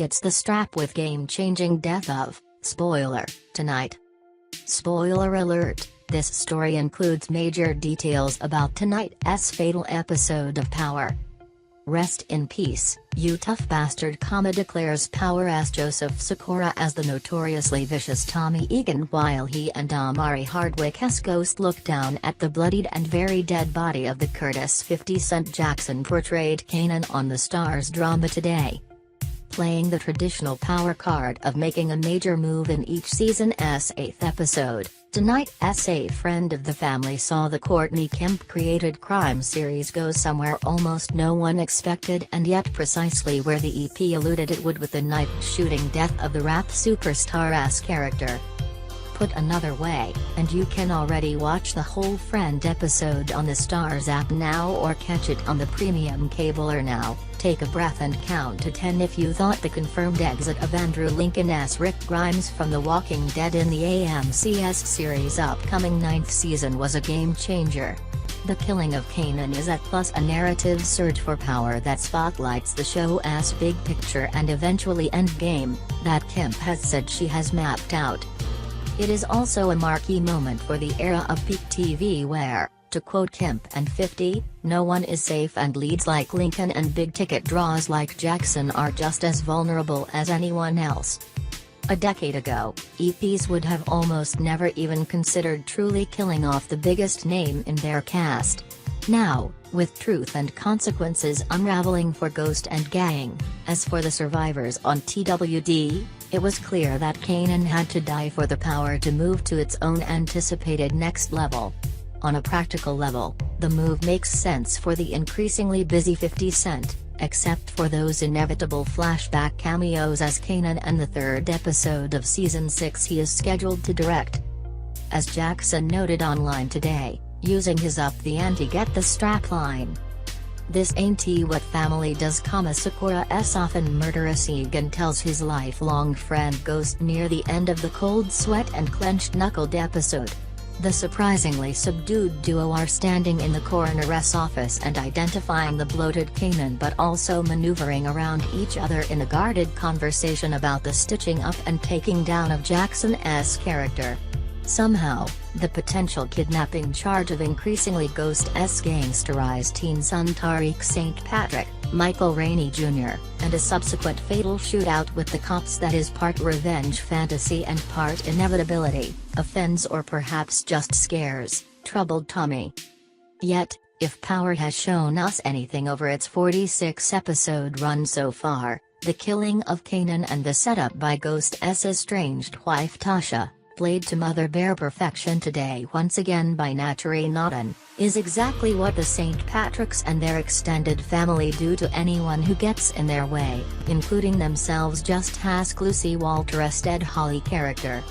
gets the strap with game-changing death of, spoiler, tonight. Spoiler alert, this story includes major details about tonight's fatal episode of Power. Rest in peace, you tough bastard, declares Power's Joseph Sikora as the notoriously vicious Tommy Egan while he and Omari Hardwick's ghost look down at the bloodied and very dead body of the Curtis 50 Cent Jackson portrayed Kanan on the Starz drama Today. Playing the traditional Power card of making a major move in each season's 8th episode, tonight's a friend of the family saw the Courtney Kemp-created crime series go somewhere almost no one expected and yet precisely where the EP alluded it would with the knife-shooting death of the rap superstar's character. Put another way, and you can already watch the whole Friend episode on the Starz app now or catch it on the premium cabler now. Take a breath and count to 10 if you thought the confirmed exit of Andrew Lincoln's Rick Grimes from The Walking Dead in the AMC's series' upcoming 9th season was a game-changer. The killing of Kanan is at plus a narrative surge for Power that spotlights the show's big picture and eventually endgame, that Kemp has said she has mapped out. It is also a marquee moment for the era of peak TV where, to quote Kemp and 50, no one is safe and leads like Lincoln and big-ticket draws like Jackson are just as vulnerable as anyone else. A decade ago, EPs would have almost never even considered truly killing off the biggest name in their cast. Now, with truth and consequences unraveling for Ghost and gang, as for the survivors on TWD, it was clear that Kanan had to die for the Power to move to its own anticipated next level. On a practical level, the move makes sense for the increasingly busy 50 Cent, except for those inevitable flashback cameos as Kanan and the 3rd episode of Season 6 he is scheduled to direct. As Jackson noted online today, using his up the ante get the strap line. This ain't what family does, Sikora's often murderous Egan tells his lifelong friend Ghost near the end of the cold sweat and clenched-knuckled episode. The surprisingly subdued duo are standing in the coroner's office and identifying the bloated Kanan but also maneuvering around each other in a guarded conversation about the stitching up and taking down of Jackson's character. Somehow, the potential kidnapping charge of increasingly Ghost's gangsterized teen son Tariq St. Patrick, Michael Rainey Jr., and a subsequent fatal shootout with the cops that is part revenge fantasy and part inevitability, offends or perhaps just scares, troubled Tommy. Yet, if Power has shown us anything over its 46-episode run so far, the killing of Kanan and the setup by Ghost's estranged wife Tasha, played to Mother Bear perfection today once again by Naturi Naughton, is exactly what the St. Patricks and their extended family do to anyone who gets in their way, including themselves. Just ask Lucy Walter's dead Holly character.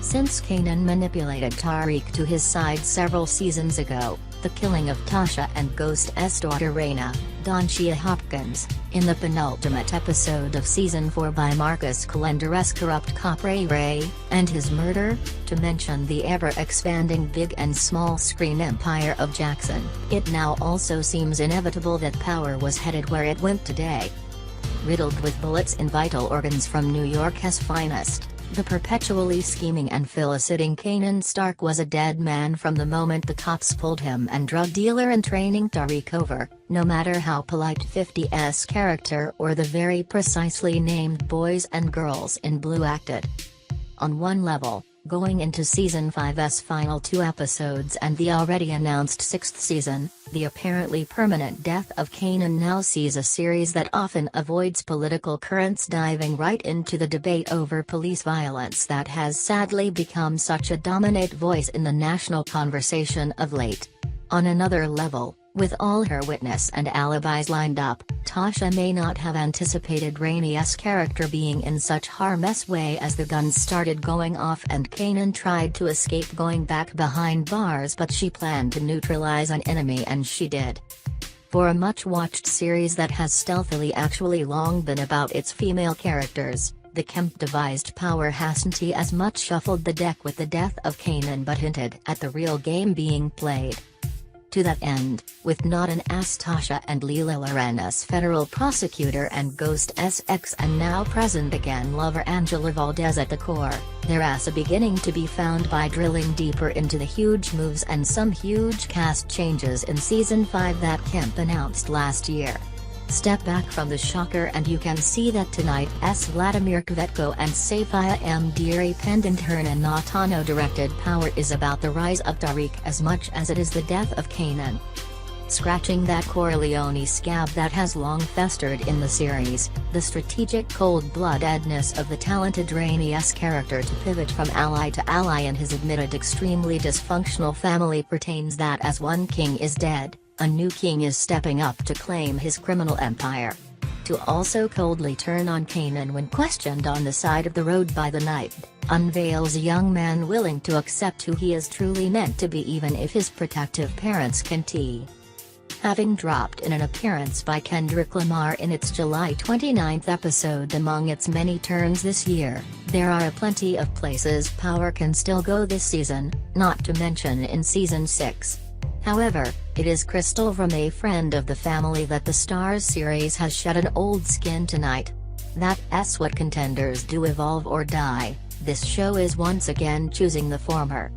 Since Kanan manipulated Tariq to his side several seasons ago, the killing of Tasha and Ghost's daughter Raina, Donchia Hopkins, in the penultimate episode of Season 4 by Marcus Calendar's corrupt cop Ray Ray, and his murder, to mention the ever-expanding big and small screen empire of Jackson, it now also seems inevitable that Power was headed where it went today. Riddled with bullets in vital organs from New York's finest, the perpetually scheming and filiciding Kanan Stark was a dead man from the moment the cops pulled him and drug dealer in training Tariq over, no matter how polite 50's character or the very precisely named boys and girls in blue acted. On one level, going into Season 5's final 2 episodes and the already announced 6th season, the apparently permanent death of Kanan now sees a series that often avoids political currents diving right into the debate over police violence that has sadly become such a dominant voice in the national conversation of late. On another level, with all her witness and alibis lined up, Tasha may not have anticipated Rainey's character being in such harm's way as the guns started going off and Kanan tried to escape going back behind bars, but she planned to neutralize an enemy and she did. For a much-watched series that has stealthily actually long been about its female characters, the Kemp-devised Power hasn't as much shuffled the deck with the death of Kanan but hinted at the real game being played. To that end, with Not an Ass Tasha and Leela Loren as federal prosecutor and Ghost SX and now present again lover Angela Valdez at the core, there's a beginning to be found by drilling deeper into the huge moves and some huge cast changes in Season 5 that Kemp announced last year. Step back from the shocker and you can see that tonight's Vladimir Kvetko and Safia M. Deary penned Hernan Natano directed Power is about the rise of Tariq as much as it is the death of Kanan. Scratching that Corleone scab that has long festered in the series, the strategic cold-bloodedness of the talented Rainey's character to pivot from ally to ally in his admitted extremely dysfunctional family pertains that as one king is dead, a new king is stepping up to claim his criminal empire. To also coldly turn on Kanan when questioned on the side of the road by the night, unveils a young man willing to accept who he is truly meant to be even if his protective parents can tee. Having dropped in an appearance by Kendrick Lamar in its July 29 episode among its many turns this year, there are plenty of places Power can still go this season, not to mention in Season 6. However, it is crystal from a friend of the family that the Starz series has shed an old skin tonight. That's what contenders do, evolve or die. This show is once again choosing the former.